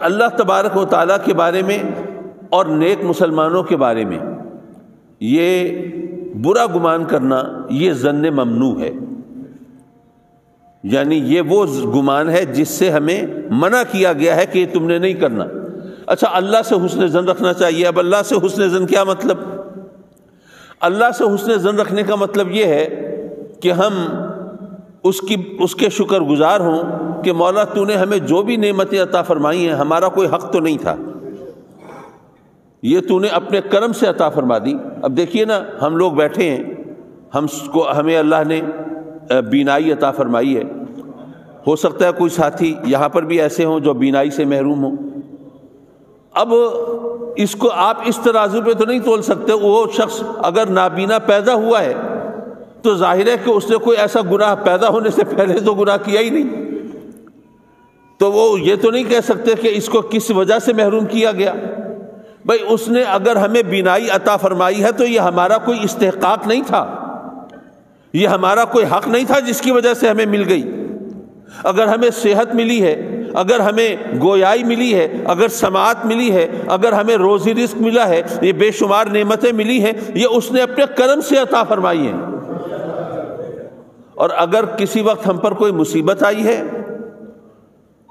اللہ تبارک و تعالیٰ کے بارے میں اور نیک مسلمانوں کے بارے میں یہ برا گمان کرنا یہ ظن ممنوع ہے، یعنی یہ وہ گمان ہے جس سے ہمیں منع کیا گیا ہے کہ یہ تم نے نہیں کرنا۔ اچھا، اللہ سے حسن ظن رکھنا چاہیے۔ اب اللہ سے حسن ظن کیا مطلب؟ اللہ سے حسن ظن رکھنے کا مطلب یہ ہے کہ ہم اس کے شکر گزار ہوں کہ مولا تو نے ہمیں جو بھی نعمتیں عطا فرمائی ہیں ہمارا کوئی حق تو نہیں تھا، یہ تو نے اپنے کرم سے عطا فرما دی۔ اب دیکھیے نا، ہم لوگ بیٹھے ہیں، ہمیں اللہ نے بینائی عطا فرمائی ہے، ہو سکتا ہے کوئی ساتھی یہاں پر بھی ایسے ہوں جو بینائی سے محروم ہوں۔ اب اس کو آپ اس ترازو پہ تو نہیں تول سکتے، وہ شخص اگر نابینا پیدا ہوا ہے تو ظاہر ہے کہ اس نے کوئی ایسا گناہ پیدا ہونے سے پہلے تو گناہ کیا ہی نہیں، تو وہ یہ تو نہیں کہہ سکتے کہ اس کو کس وجہ سے محروم کیا گیا۔ بھئی اس نے اگر ہمیں بینائی عطا فرمائی ہے تو یہ ہمارا کوئی استحقاق نہیں تھا، یہ ہمارا کوئی حق نہیں تھا جس کی وجہ سے ہمیں مل گئی۔ اگر ہمیں صحت ملی ہے، اگر ہمیں گویائی ملی ہے، اگر سماعت ملی ہے، اگر ہمیں روزی رزق ملا ہے، یہ بے شمار نعمتیں ملی ہیں، یہ اس نے اپنے کرم سے عطا فرمائی ہیں۔ اور اگر کسی وقت ہم پر کوئی مصیبت آئی ہے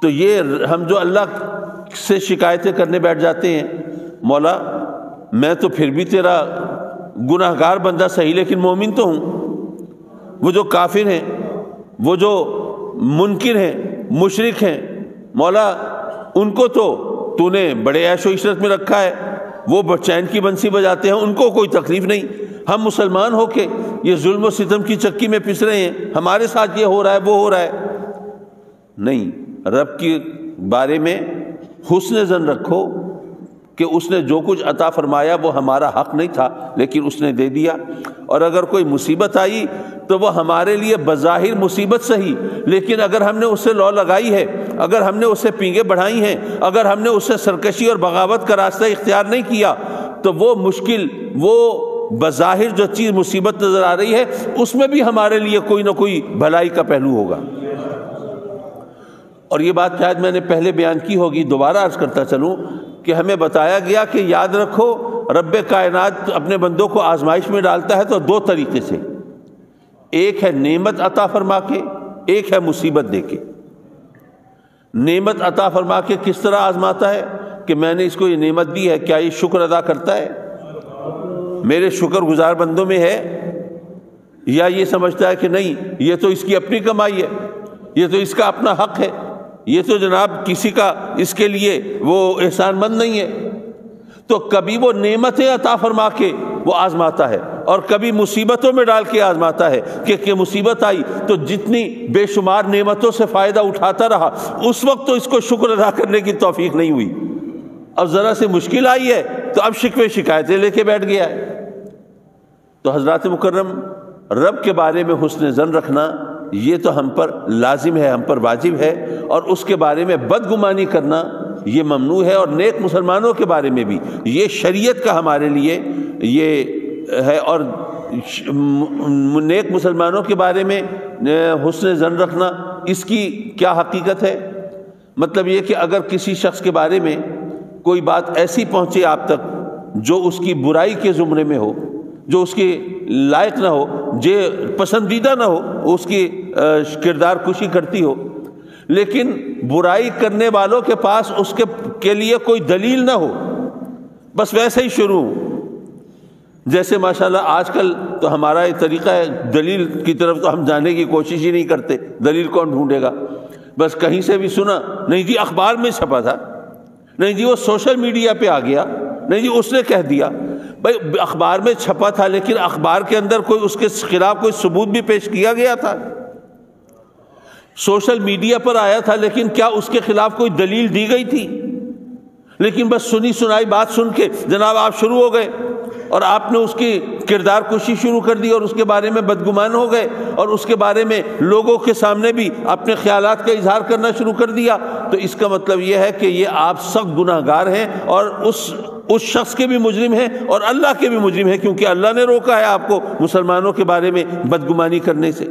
تو یہ ہم جو اللہ سے شکایتیں کرنے بیٹھ جاتے ہیں، مولا میں تو پھر بھی تیرا گناہگار بندہ صحیح لیکن مومن تو ہوں، وہ جو کافر ہیں، وہ جو منکر ہیں، مشرک ہیں، مولا ان کو تو نے بڑے عیش و عشرت میں رکھا ہے، وہ چین کی بنسی بجاتے ہیں، ان کو کوئی تکلیف نہیں۔ ہم مسلمان ہو کے یہ ظلم و ستم کی چکی میں پس رہے ہیں، ہمارے ساتھ یہ ہو رہا ہے وہ ہو رہا ہے۔ نہیں، رب کے بارے میں حسن ظن رکھو کہ اس نے جو کچھ عطا فرمایا وہ ہمارا حق نہیں تھا لیکن اس نے دے دیا۔ اور اگر کوئی مصیبت آئی تو وہ ہمارے لیے بظاہر مصیبت صحیح، لیکن اگر ہم نے اس سے لو لگائی ہے، اگر ہم نے اس سے پینگیں بڑھائی ہیں، اگر ہم نے اس سے سرکشی اور بغاوت کا راستہ اختیار نہیں کیا تو وہ مشکل، وہ بظاہر جو چیز مصیبت نظر آ رہی ہے اس میں بھی ہمارے لیے کوئی نہ کوئی بھلائی کا پہلو ہوگا۔ اور یہ بات شاید میں نے پہلے بیان کی ہوگی، دوبارہ عرض کرتا چلوں کہ ہمیں بتایا گیا کہ یاد رکھو رب کائنات اپنے بندوں کو آزمائش میں ڈالتا ہے تو دو طریقے سے، ایک ہے نعمت عطا فرما کے، ایک ہے مصیبت دے کے۔ نعمت عطا فرما کے کس طرح آزماتا ہے کہ میں نے اس کو یہ نعمت دی ہے، کیا یہ شکر ادا کرتا ہے، میرے شکر گزار بندوں میں ہے، یا یہ سمجھتا ہے کہ نہیں یہ تو اس کی اپنی کمائی ہے، یہ تو اس کا اپنا حق ہے، یہ تو جناب کسی کا اس کے لیے وہ احسان مند نہیں ہے۔ تو کبھی وہ نعمتیں عطا فرما کے وہ آزماتا ہے اور کبھی مصیبتوں میں ڈال کے آزماتا ہے کہ مصیبت آئی تو جتنی بے شمار نعمتوں سے فائدہ اٹھاتا رہا اس وقت تو اس کو شکر ادا کرنے کی توفیق نہیں ہوئی، اب ذرا سے مشکل آئی ہے تو اب شکوے شکایتیں لے کے بیٹھ گیا ہے۔ تو حضرات مکرم، رب کے بارے میں حسن ظن رکھنا یہ تو ہم پر لازم ہے، ہم پر واجب ہے، اور اس کے بارے میں بدگمانی کرنا یہ ممنوع ہے۔ اور نیک مسلمانوں کے بارے میں بھی یہ شریعت کا ہمارے لیے یہ ہے۔ اور نیک مسلمانوں کے بارے میں حسن ظن رکھنا اس کی کیا حقیقت ہے؟ مطلب یہ کہ اگر کسی شخص کے بارے میں کوئی بات ایسی پہنچے آپ تک جو اس کی برائی کے زمرے میں ہو، جو اس کے لائق نہ ہو، جو پسندیدہ نہ ہو، اس کی کردار کشی کرتی ہو، لیکن برائی کرنے والوں کے پاس اس کے لیے کوئی دلیل نہ ہو، بس ویسے ہی شروع ہو۔ جیسے ماشاءاللہ آج کل تو ہمارا یہ طریقہ ہے، دلیل کی طرف تو ہم جانے کی کوشش ہی نہیں کرتے، دلیل کون ڈھونڈے گا؟ بس کہیں سے بھی سنا، نہیں جی اخبار میں چھپا تھا، نہیں جی وہ سوشل میڈیا پہ آ گیا، نہیں جی اس نے کہہ دیا۔ بھائی اخبار میں چھپا تھا لیکن اخبار کے اندر کوئی اس کے خلاف کوئی ثبوت بھی پیش کیا گیا تھا؟ سوشل میڈیا پر آیا تھا لیکن کیا اس کے خلاف کوئی دلیل دی گئی تھی؟ لیکن بس سنی سنائی بات سن کے جناب آپ شروع ہو گئے اور آپ نے اس کی کردار کشی شروع کر دی اور اس کے بارے میں بدگمان ہو گئے اور اس کے بارے میں لوگوں کے سامنے بھی اپنے خیالات کا اظہار کرنا شروع کر دیا۔ تو اس کا مطلب یہ ہے کہ یہ آپ سخت گناہ گار ہیں اور اس شخص کے بھی مجرم ہیں اور اللہ کے بھی مجرم ہیں، کیونکہ اللہ نے روکا ہے آپ کو مسلمانوں کے بارے میں بدگمانی کرنے سے۔